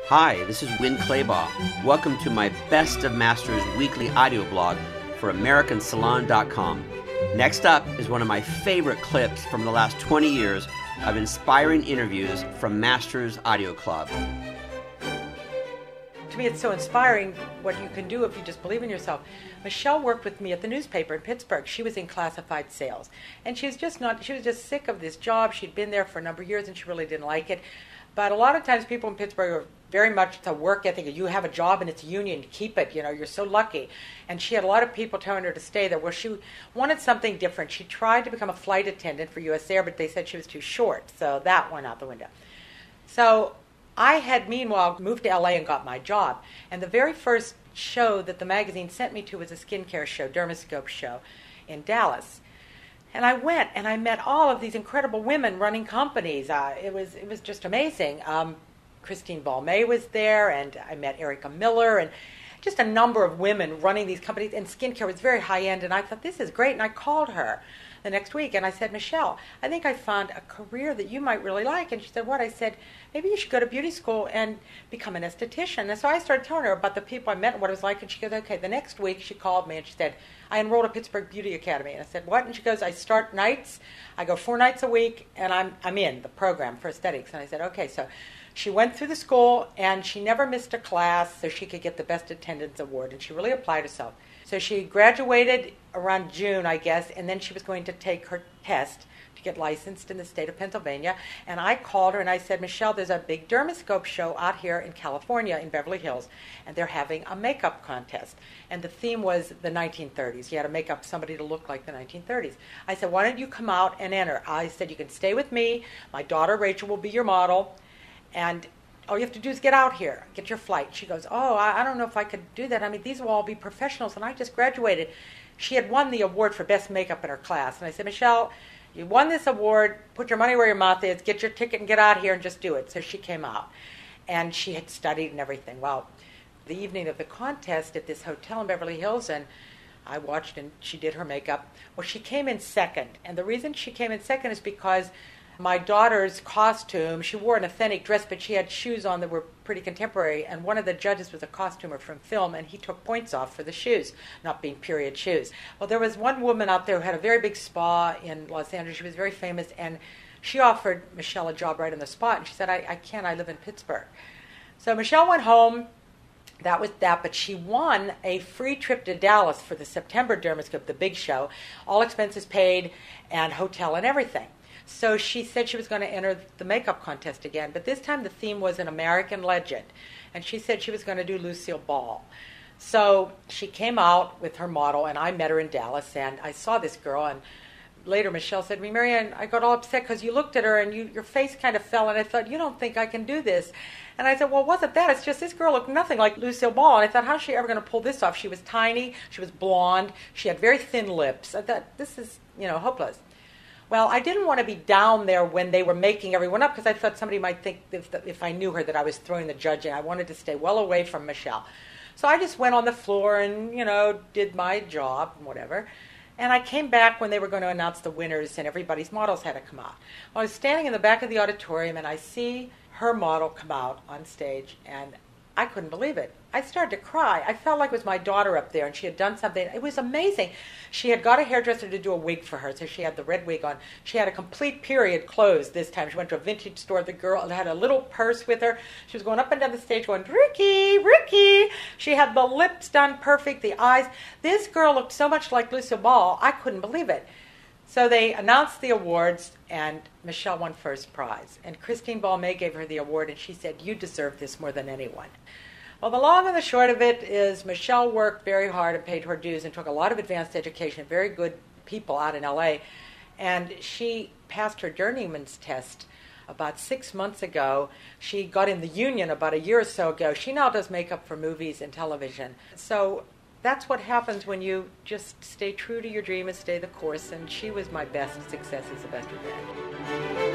Hi, this is Win Claybaugh. Welcome to my Best of Masters weekly audio blog for AmericanSalon.com. Next up is one of my favorite clips from the last 20 years of inspiring interviews from Masters Audio Club. To me, it's so inspiring what you can do if you just believe in yourself. Michelle worked with me at the newspaper in Pittsburgh. She was in classified sales. And she was just sick of this job. She'd been there for a number of years and she really didn't like it. But a lot of times people in Pittsburgh are very much the work ethic. You have a job and it's a union, keep it, you're so lucky. And she had a lot of people telling her to stay there. Well, she wanted something different. She tried to become a flight attendant for US Air, but they said she was too short. So that went out the window. So I had, meanwhile, moved to LA and got my job. And the very first show that the magazine sent me to was a skincare show, Dermoscope show in Dallas. And I went and I met all of these incredible women running companies. It was just amazing. Christine Balmain was there, and I met Erica Miller, and just a number of women running these companies. And skincare was very high end, and I thought, this is great. And I called her the next week, and I said, Michelle, I think I found a career that you might really like. And she said, what? I said, maybe you should go to beauty school and become an esthetician. And so I started telling her about the people I met and what it was like, and she goes, okay. The next week she called me and she said, I enrolled at Pittsburgh Beauty Academy. And I said, what? And she goes, I start nights, I go 4 nights a week, and I'm in the program for aesthetics. And I said, okay. So she went through the school, and she never missed a class so she could get the Best Attendance Award, and she really applied herself. So she graduated around June, I guess, and then she was going to take her test to get licensed in the state of Pennsylvania. And I called her and I said, Michelle, there's a big Dermoscope show out here in California, in Beverly Hills, and they're having a makeup contest. And the theme was the 1930s. You had to make up somebody to look like the 1930s. I said, why don't you come out and enter? I said, you can stay with me. My daughter, Rachel, will be your model. And all you have to do is get out here, get your flight. She goes, I don't know if I could do that. I mean, these will all be professionals, and I just graduated. She had won the award for best makeup in her class. And I said, Michelle, you won this award. Put your money where your mouth is. Get your ticket and get out here and just do it. So she came out, and she had studied and everything. Well, the evening of the contest at this hotel in Beverly Hills, and I watched, and she did her makeup. Well, she came in second, and the reason she came in second is because my daughter's costume, she wore an authentic dress, but she had shoes on that were pretty contemporary, and one of the judges was a costumer from film, and he took points off for the shoes, not being period shoes. Well, there was one woman out there who had a very big spa in Los Angeles. She was very famous, and she offered Michelle a job right on the spot, and she said, I can't, I live in Pittsburgh. So Michelle went home. That was that, but she won a free trip to Dallas for the September Dermoscope, the big show, all expenses paid, and hotel and everything. So she said she was going to enter the makeup contest again, but this time the theme was an American legend, and she said she was going to do Lucille Ball. So she came out with her model, and I met her in Dallas, and I saw this girl, and later Michelle said to me, Marianne, I got all upset because you looked at her and your face kind of fell, and I thought, you don't think I can do this. And I said, well, it wasn't that. It's just this girl looked nothing like Lucille Ball. And I thought, how's she ever going to pull this off? She was tiny. She was blonde. She had very thin lips. I thought, this is, hopeless. Well, I didn't want to be down there when they were making everyone up because I thought somebody might think if I knew her that I was throwing the judging. I wanted to stay well away from Michelle. So I just went on the floor and, did my job and whatever. And I came back when they were going to announce the winners and everybody's models had to come out. Well, I was standing in the back of the auditorium and I see her model come out on stage, and I couldn't believe it. I started to cry. I felt like it was my daughter up there, and she had done something. It was amazing. She had got a hairdresser to do a wig for her, so she had the red wig on. She had a complete period clothes this time. She went to a vintage store. The girl had a little purse with her. She was going up and down the stage going, Ricky, Ricky. She had the lips done perfect, the eyes. This girl looked so much like Lucille Ball, I couldn't believe it. So they announced the awards, and Michelle won first prize. And Christine Balmain gave her the award, and she said, you deserve this more than anyone. Well, the long and the short of it is Michelle worked very hard and paid her dues and took a lot of advanced education, very good people out in L.A., and she passed her journeyman's test about 6 months ago. She got in the union about a year or so ago. She now does makeup for movies and television. So that's what happens when you just stay true to your dream and stay the course, and she was my best success as a best event.